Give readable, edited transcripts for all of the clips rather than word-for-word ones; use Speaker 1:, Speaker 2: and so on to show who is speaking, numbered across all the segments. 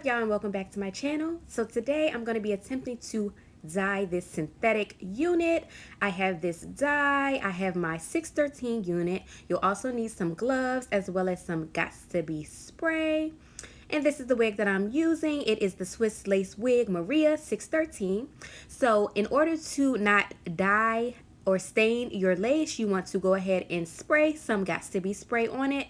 Speaker 1: up, y'all, and welcome back to my channel. So today I'm going to be attempting to dye this synthetic unit. I have this dye, I have my 613 unit. You'll also need some gloves as well as some Got2b spray. And this is the wig that I'm using. It is the Swiss Lace Wig Maria 613. So in order to not dye or stain your lace, you want to go ahead and spray some Got2b spray on it.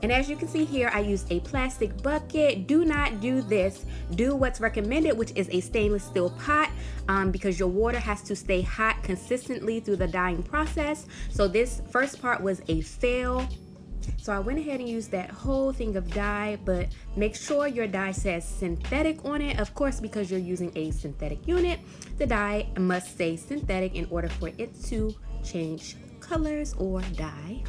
Speaker 1: And as you can see here, I used a plastic bucket. Do not do this. Do what's recommended, which is a stainless steel pot, because your water has to stay hot consistently through the dyeing process. So this first part was a fail. So I went ahead and used that whole thing of dye, but make sure your dye says synthetic on it. Of course, because you're using a synthetic unit, the dye must say synthetic in order for it to change colors or dye.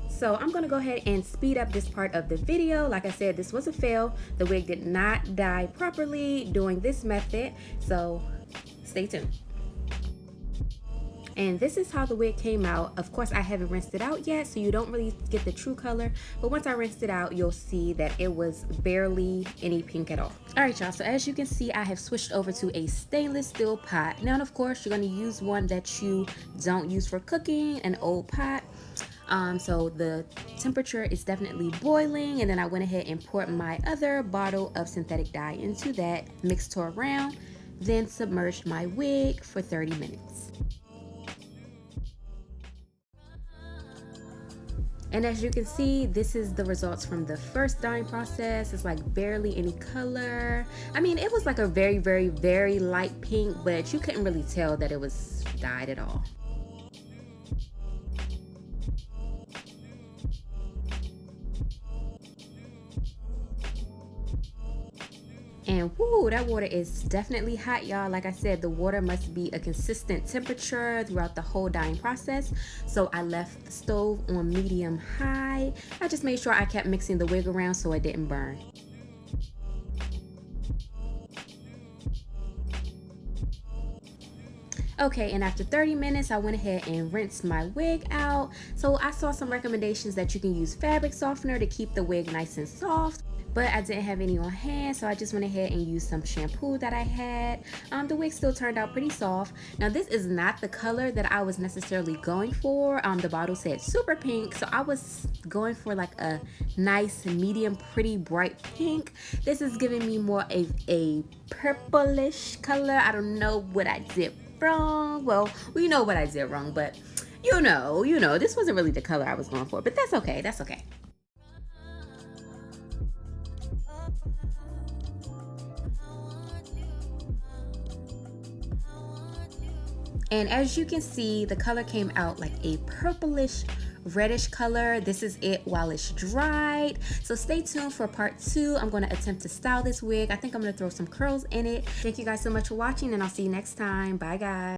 Speaker 1: So I'm gonna go ahead and speed up this part of the video. Like I said, this was a fail. The wig did not dye properly doing this method, so stay tuned. And this is how the wig came out. Of course, I haven't rinsed it out yet, so you don't really get the true color. But once I rinsed it out, you'll see that it was barely any pink at all. All right, y'all, so as you can see, I have switched over to a stainless steel pot. Now, of course, you're gonna use one that you don't use for cooking, an old pot. So the temperature is definitely boiling, and then I went ahead and poured my other bottle of synthetic dye into that, mixed her around, then submerged my wig for 30 minutes. And as you can see, this is the results from the first dyeing process. It's like barely any color. I mean, it was like a very, very, very light pink, but you couldn't really tell that it was dyed at all. And whoo, that water is definitely hot, y'all. Like I said, the water must be a consistent temperature throughout the whole dyeing process. So I left the stove on medium high. I just made sure I kept mixing the wig around so it didn't burn. Okay, and after 30 minutes, I went ahead and rinsed my wig out. So I saw some recommendations that you can use fabric softener to keep the wig nice and soft, but I didn't have any on hand, so I just went ahead and used some shampoo that I had. The wig still turned out pretty soft. Now, this is not the color that I was necessarily going for. The bottle said super pink, so I was going for like a nice, medium, pretty bright pink. This is giving me more of a purplish color. I don't know what I did wrong. Well, we know what I did wrong, but you know, this wasn't really the color I was going for, but that's okay, that's okay. And as you can see, the color came out like a purplish reddish color. This is it while it's dried. So stay tuned for part 2. I'm going to attempt to style this wig. I think I'm going to throw some curls in it. Thank you guys so much for watching, and I'll see you next time. Bye, guys.